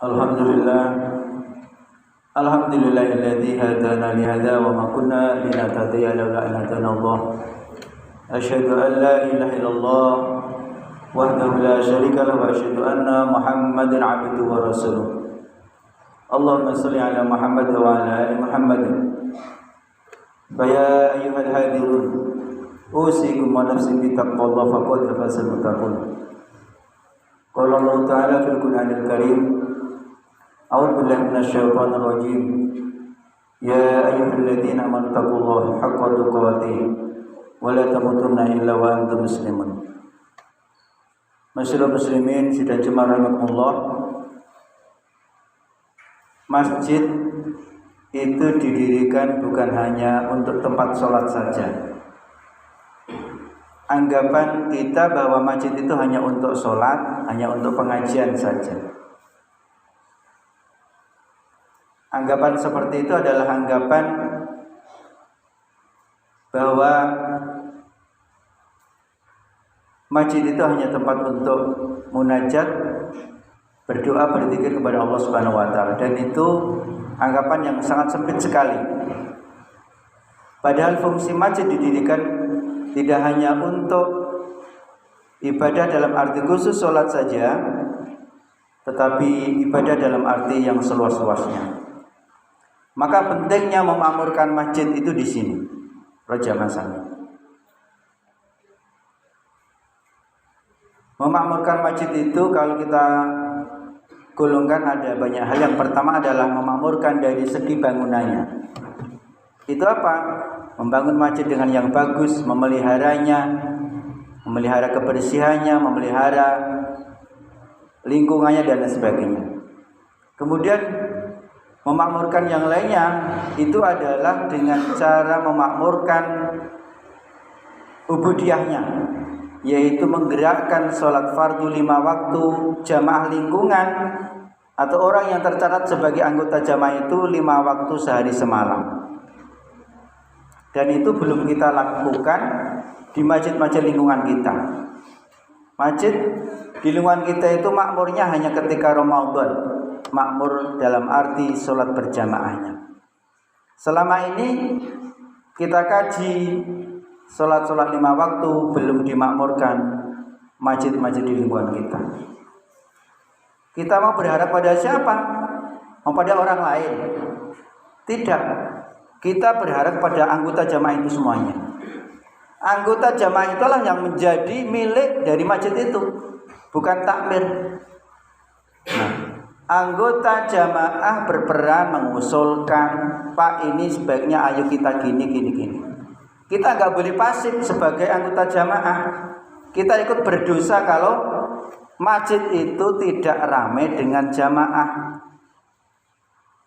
Alhamdulillah Alhamdulillahilladzi hadana li hadza wa ma kunna linahtadiya laula an hadana Allah. Asyhadu an la ilaha illallah wahdahu la syarika lahu wa asyhadu anna Muhammadan 'abduhu wa rasuluh. Allahumma shalli ala Muhammad wa ala ali Muhammad. Ya ayyuhal hadirun usikum wa nafsi bi taqwallah faqad fazal muttaqun. Qala Allah ta'ala fil Qur'anil Karim. A'udzu billahi minasyaitonir rajim. Ya ayyuhalladzina amanu taqullaha haqqa tuqatih wa la tamutunna illa wa antum muslimun. Masyaallah muslimin sidang jemaah rahimakumullah. Masjid itu didirikan bukan hanya untuk tempat sholat saja. Anggapan kita bahwa masjid itu hanya untuk sholat, hanya untuk pengajian saja. Anggapan seperti itu adalah anggapan bahwa masjid itu hanya tempat untuk munajat, berdoa, berzikir kepada Allah Subhanahu wa taala, dan itu anggapan yang sangat sempit sekali. Padahal fungsi masjid didirikan tidak hanya untuk ibadah dalam arti khusus sholat saja, tetapi ibadah dalam arti yang seluas-luasnya. Maka pentingnya memakmurkan masjid itu di sini, Raja Masani. Memakmurkan masjid itu kalau kita golongkan ada banyak hal. Yang pertama adalah memakmurkan dari segi bangunannya. Itu apa? Membangun masjid dengan yang bagus, memeliharanya, memelihara kebersihannya, memelihara lingkungannya dan sebagainya. Kemudian memakmurkan yang lainnya itu adalah dengan cara memakmurkan ubudiyahnya, yaitu menggerakkan sholat fardu 5 waktu jamaah lingkungan atau orang yang tercatat sebagai anggota jamaah itu 5 waktu sehari semalam. Dan itu belum kita lakukan di masjid-masjid lingkungan kita. Masjid di lingkungan kita itu makmurnya hanya ketika Ramadan. Makmur dalam arti sholat berjamaahnya. Selama ini kita kaji sholat-sholat 5 waktu belum dimakmurkan masjid-masjid di lingkungan kita. Kita mau berharap pada siapa? Mau pada orang lain? Tidak. Kita berharap pada anggota jamaah itu semuanya. Anggota jamaah itulah yang menjadi milik dari masjid itu, bukan takmir. Nah, anggota jamaah berperan mengusulkan, Pak, ini sebaiknya ayo kita gini. Kita nggak boleh pasif sebagai anggota jamaah. Kita ikut berdosa kalau masjid itu tidak ramai dengan jamaah.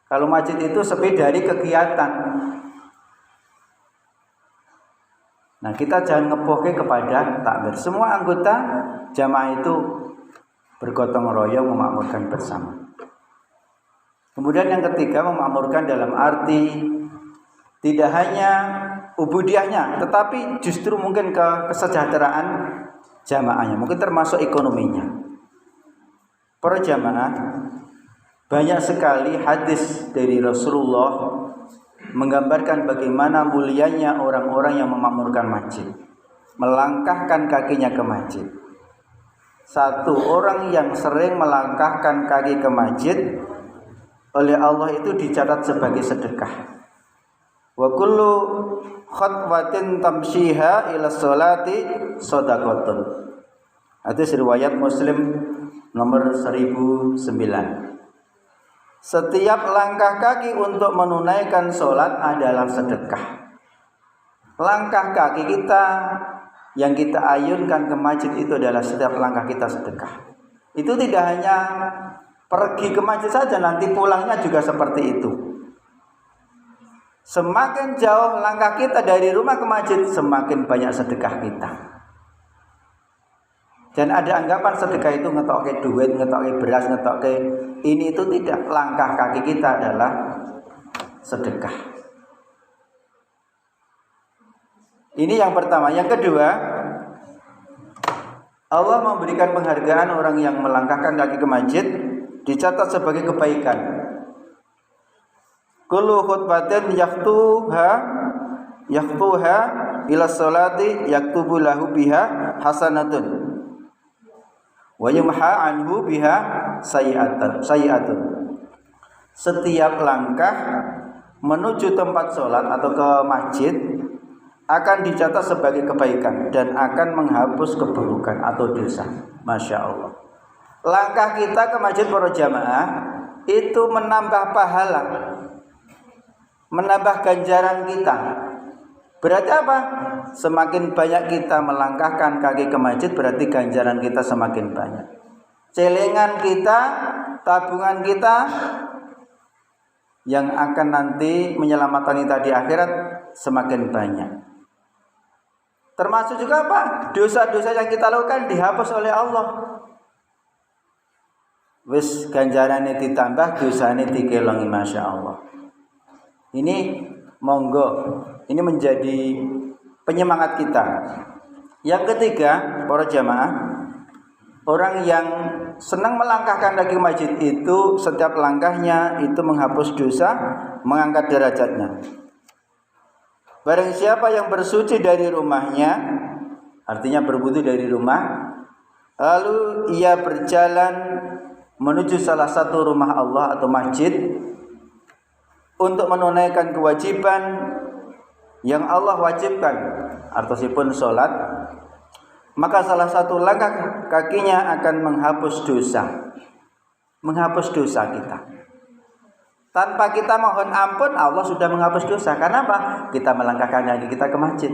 Kalau masjid itu sepi dari kegiatan. Nah, kita jangan ngepoke kepada takmir. Semua anggota jamaah itu bergotong royong memakmurkan bersama. Kemudian yang ketiga, memakmurkan dalam arti tidak hanya ubudiyahnya, tetapi justru mungkin kesejahteraan jamaahnya, mungkin termasuk ekonominya. Para jamaah, banyak sekali hadis dari Rasulullah menggambarkan bagaimana mulianya orang-orang yang memakmurkan masjid, melangkahkan kakinya ke masjid. Satu orang yang sering melangkahkan kaki ke masjid oleh Allah itu dicatat sebagai sedekah. Wa kullu khatwatin tamshiha ila sholati shadaqatun. Hadis riwayat Muslim nomor 1009. Setiap langkah kaki untuk menunaikan sholat adalah sedekah. Langkah kaki kita yang kita ayunkan ke masjid itu adalah setiap langkah kita sedekah. Itu tidak hanya pergi ke masjid saja, nanti pulangnya juga seperti itu. Semakin jauh langkah kita dari rumah ke masjid, semakin banyak sedekah kita. Dan ada anggapan sedekah itu ngetoke duit, ngetoke beras, ngetoke ini, itu tidak. Langkah kaki kita adalah sedekah. Ini yang pertama. Yang kedua, Allah memberikan penghargaan orang yang melangkahkan kaki ke masjid dicatat sebagai kebaikan. Kullu khutbatin yaktuha ila sholati yaktubu lahu biha hasanatun wa yumha anhu biha sayi'atun. Setiap langkah menuju tempat sholat atau ke masjid akan dicatat sebagai kebaikan dan akan menghapus keburukan atau dosa. Masya Allah. Langkah kita ke masjid para jamaah itu menambah pahala, menambah ganjaran kita. Berarti apa? Semakin banyak kita melangkahkan kaki ke masjid, berarti ganjaran kita semakin banyak. Celengan kita, tabungan kita yang akan nanti menyelamatkan kita di akhirat semakin banyak. Termasuk juga apa? Dosa-dosa yang kita lakukan dihapus oleh Allah. Wis ganjarannya ditambah, dosanya dikelongi, Masya Allah. Ini monggo, ini menjadi penyemangat kita. Yang ketiga, para jamaah, orang yang senang melangkahkan kaki masjid itu setiap langkahnya itu menghapus dosa, mengangkat derajatnya. Barang siapa yang bersuci dari rumahnya, artinya berwudu dari rumah, lalu ia berjalan menuju salah satu rumah Allah atau masjid untuk menunaikan kewajiban yang Allah wajibkan, artinya sholat, maka salah satu langkah kakinya akan menghapus dosa kita. Tanpa kita mohon ampun, Allah sudah menghapus dosa. Karena apa? Kita melangkahkan kaki kita ke masjid.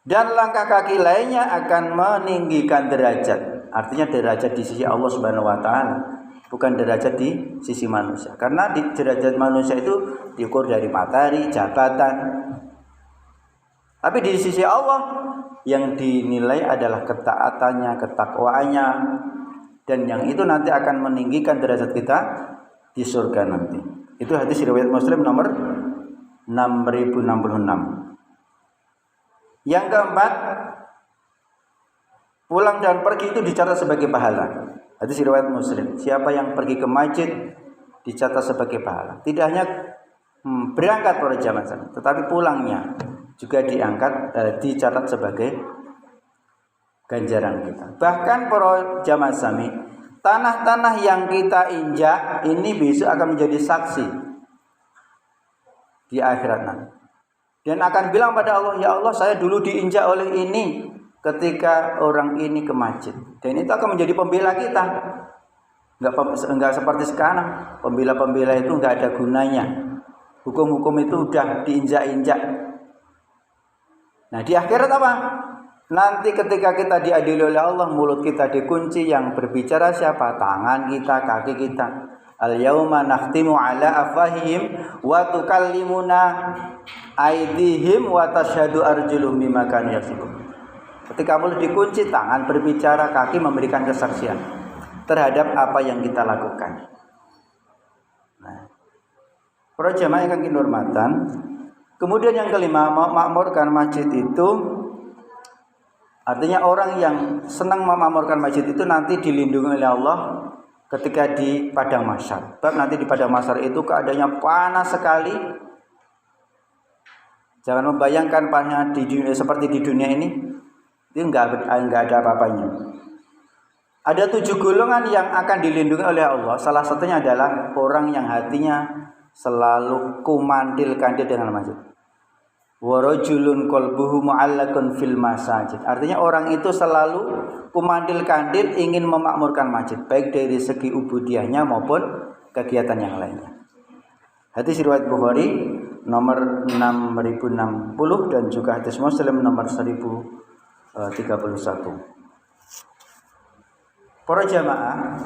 Dan langkah kaki lainnya akan meninggikan derajat. Artinya derajat di sisi Allah Subhanahu wa taala, bukan derajat di sisi manusia. Karena di derajat manusia itu diukur dari materi, jabatan. Tapi di sisi Allah yang dinilai adalah ketaatannya, ketakwaannya, dan yang itu nanti akan meninggikan derajat kita di surga nanti. Itu hadis riwayat Muslim nomor 6066. Yang keempat, pulang dan pergi itu dicatat sebagai pahala. Hadis riwayat Muslim. Siapa yang pergi ke masjid dicatat sebagai pahala. Tidak hanya berangkat pada jamaah, tetapi pulangnya juga dicatat sebagai ganjaran kita. Bahkan para jamaah sami, tanah-tanah yang kita injak ini besok akan menjadi saksi di akhirat nanti. Dan akan bilang pada Allah, ya Allah, saya dulu diinjak oleh ini ketika orang ini ke masjid. Dan itu akan menjadi pembela kita. Enggak seperti sekarang. Pembela-pembela itu enggak ada gunanya. Hukum-hukum itu udah diinjak-injak. Nah, di akhirat apa? Nanti ketika kita diadili oleh Allah, mulut kita dikunci, yang berbicara siapa? Tangan kita, kaki kita. Al-yauma nakhtimu ala afwahihim wa tukallimuna aydihim wa tashhadu arjuluhum bima kanu yaksibun. Ketika mulut dikunci, tangan berbicara, kaki memberikan kesaksian terhadap apa yang kita lakukan. Nah, para jamaah yang kinurmatan, kemudian yang kelima, memakmurkan masjid itu artinya orang yang senang memakmurkan masjid itu nanti dilindungi oleh Allah ketika di padang mahsyar. Sebab nanti di padang mahsyar itu keadaannya panas sekali. Jangan membayangkan panasnya di dunia seperti di dunia ini. Itu enggak ada apa-apanya. Ada 7 golongan yang akan dilindungi oleh Allah. Salah satunya adalah orang yang hatinya selalu kumandil-kandil dengan masjid. Wa rajulun qalbuhu mu'allaqun fil masajid. Artinya orang itu selalu kumandil-kandil ingin memakmurkan masjid, baik dari segi ubudiyahnya maupun kegiatan yang lainnya. Hadis riwayat Bukhari nomor 6060 dan juga hadis Muslim nomor 1031. Para jamaah,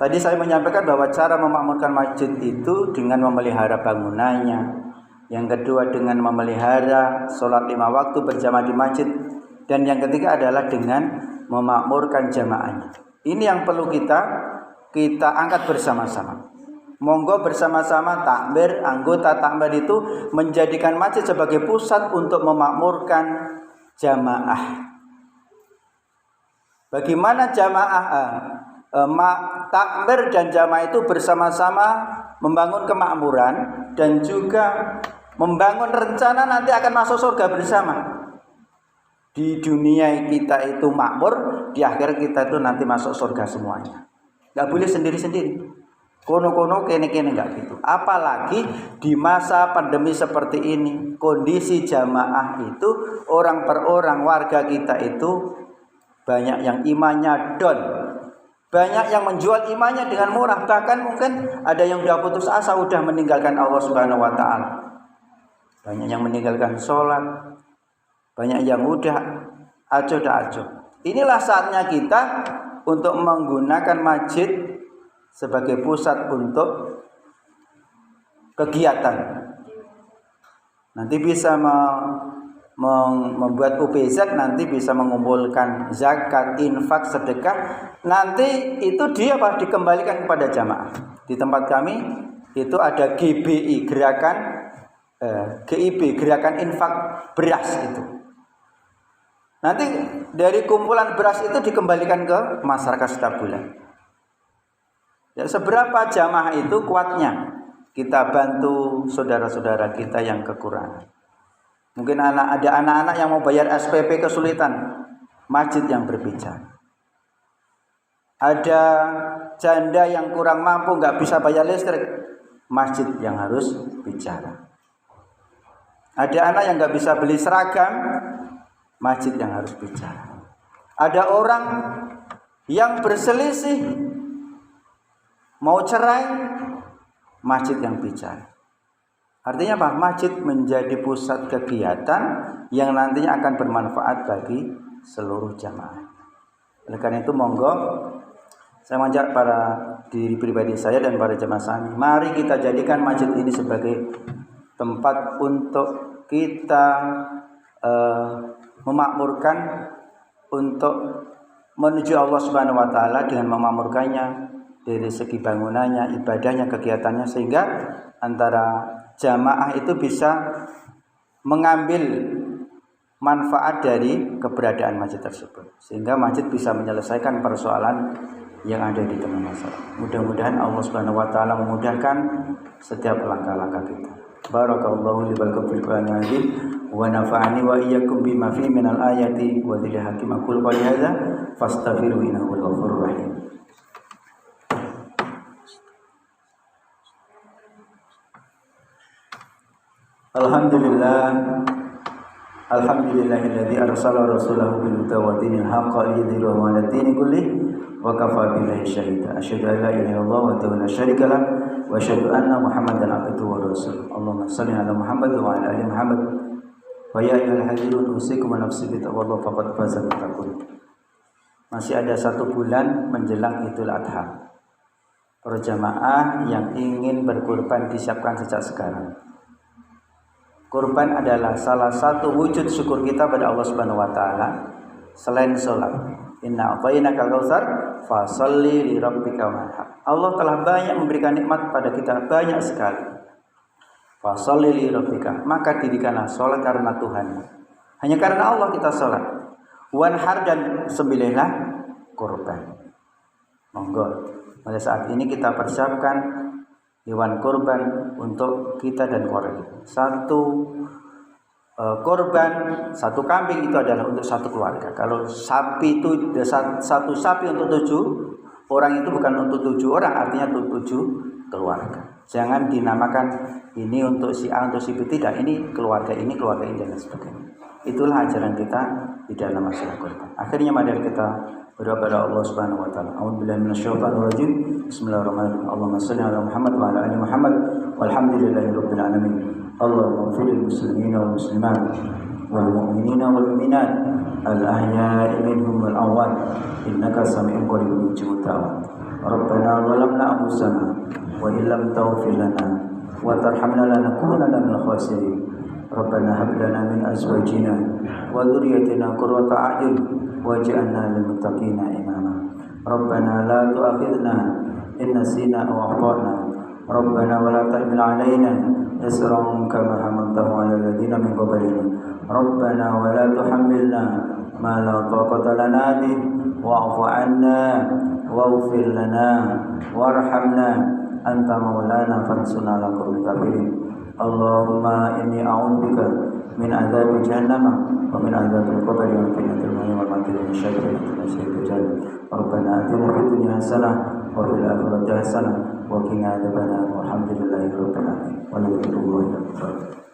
tadi saya menyampaikan bahwa cara memakmurkan masjid itu dengan memelihara bangunannya. Yang kedua dengan memelihara sholat 5 waktu berjamaah di masjid. Dan yang ketiga adalah dengan memakmurkan jamaahnya. Ini yang perlu kita angkat bersama-sama. Monggo bersama-sama takbir, anggota takbir itu menjadikan masjid sebagai pusat untuk memakmurkan jamaah. Bagaimana jamaah takmir dan jamaah itu bersama-sama membangun kemakmuran dan juga membangun rencana nanti akan masuk surga bersama. Di dunia kita itu makmur, di akhir kita itu nanti masuk surga semuanya. Gak boleh sendiri-sendiri. Kono-kono kene-kene enggak gitu. Apalagi di masa pandemi seperti ini, kondisi jamaah itu orang per orang warga kita itu banyak yang imannya down. Banyak yang menjual imannya dengan murah, bahkan mungkin ada yang udah putus asa, udah meninggalkan Allah Subhanahu wa taala. Banyak yang meninggalkan sholat, banyak yang udah acuh. Inilah saatnya kita untuk menggunakan masjid sebagai pusat untuk kegiatan. Nanti bisa membuat UPZ, nanti bisa mengumpulkan zakat, infak, sedekah. Nanti itu dia dikembalikan kepada jamaah. Di tempat kami itu ada GBI, GIB, gerakan infak beras itu. Nanti dari kumpulan beras itu dikembalikan ke masyarakat setiap bulan. Ya, seberapa jamaah itu kuatnya kita bantu saudara-saudara kita yang kekurangan. Mungkin ada anak-anak yang mau bayar SPP kesulitan, masjid yang berbicara. Ada janda yang kurang mampu nggak bisa bayar listrik, masjid yang harus bicara. Ada anak yang nggak bisa beli seragam, masjid yang harus bicara. Ada orang yang berselisih, mau cerai, masjid yang bicara. Artinya apa? Masjid menjadi pusat kegiatan yang nantinya akan bermanfaat bagi seluruh jamaah. Oleh karena itu monggo saya mengajak para diri pribadi saya dan para jamaah kami, mari kita jadikan masjid ini sebagai tempat untuk kita memakmurkan, untuk menuju Allah Subhanahu wa taala dengan memakmurkannya dari segi bangunannya, ibadahnya, kegiatannya, sehingga antara jamaah itu bisa mengambil manfaat dari keberadaan masjid tersebut, sehingga masjid bisa menyelesaikan persoalan yang ada di tengah masyarakat. Mudah-mudahan Allah Subhanahu wa taala memudahkan setiap langkah-langkah kita. Barakallahu li wa lakum fil Qur'anil azim wa nafa'ani wa iyyakum bima fihi minal ayati wa dzil hakim. Aqul qali hadza fastaghfiru innahu ghafurur rahim. Alhamdulillahilladzi arsala rasulahu bil huda wa dinil haqq liyudhhirahu 'ala dini kullih wa kafaa billahi shahida. Asyhadu an la ilaha illallah wa la syarika lah wa asyhadu anna Muhammadan abduhu wa rasuluh. Allahumma shalli 'ala Muhammad wa 'ala ali Muhammad. Wa ya ayyuhal hadirin usikum wa nafsi bi taqwallah faqad faza muttaqun. Masih ada 1 bulan menjelang Idul Adha. Para jamaah yang ingin berkurban disiapkan sejak sekarang. Kurban adalah salah satu wujud syukur kita pada Allah Subhanahu wa taala selain salat. Inna a'tainakal kautsar fasholli li rabbika wanhar. Allah telah banyak memberikan nikmat pada kita, banyak sekali. Fasholli li rabbika, maka dirikanlah salat karena Tuhan. Hanya karena Allah kita salat. Wanhar, dan sembelihlah kurban. Monggo pada saat ini kita persiapkan hewan kurban untuk kita dan keluarga. 1 kurban, 1 kambing itu adalah untuk 1 keluarga. Kalau sapi itu 1 sapi untuk 7 orang, itu bukan untuk 7 orang, artinya untuk 7 keluarga. Jangan dinamakan ini untuk si A, untuk si B, tidak. Ini keluarga ini dan sebagainya. Itulah ajaran kita di dalam masalah kurban. Akhirnya mari kita berdoa kepada Allah Subhanahu wa taala. A'udzubillahi minasyaitonir rajim. Bismillahirrahmanirrahim. Allahumma shalli ala Muhammad wa ala ali Muhammad walhamdulillahirabbil alamin. Allahumma ighfir lil muslimina wal muslimat wal mu'minina wal mu'minat al ahya'i minhum wal amwat innaka sami'un qaribun mujibud da'wat. Rabbana zalamna anfusana wa illam taghfir lana wa tarhamna lanakunanna minal khasirin. Rabbana hab lana min azwajina wa dhurriyyatina qurrata a'yun waj'alna lil muttaqina imama. Rabbana la tu'akhidhna in nasina aw akhtana. Rabbana wa la tahmil 'alaina isran kama hamaltahu 'ala alladziina min qablina. Rabbana wa la tuhammilna ma la taqata lana bihi wa'fu 'anna waghfir lana warhamna anta maulana fansurna 'alal qawmil kafirin. Allahumma inni a'udzubika min adzabi jahannam wa min adzabil qabri wa min fitnatil mahya wal mamati wa min syarri hasidin idza jalal. Rabbana atina fid dunya hasanah wa fil akhirati hasanah wa qina adzabannar. Walhamdulillahi rabbil alamin. Walhamdulillahi rabbil alamin.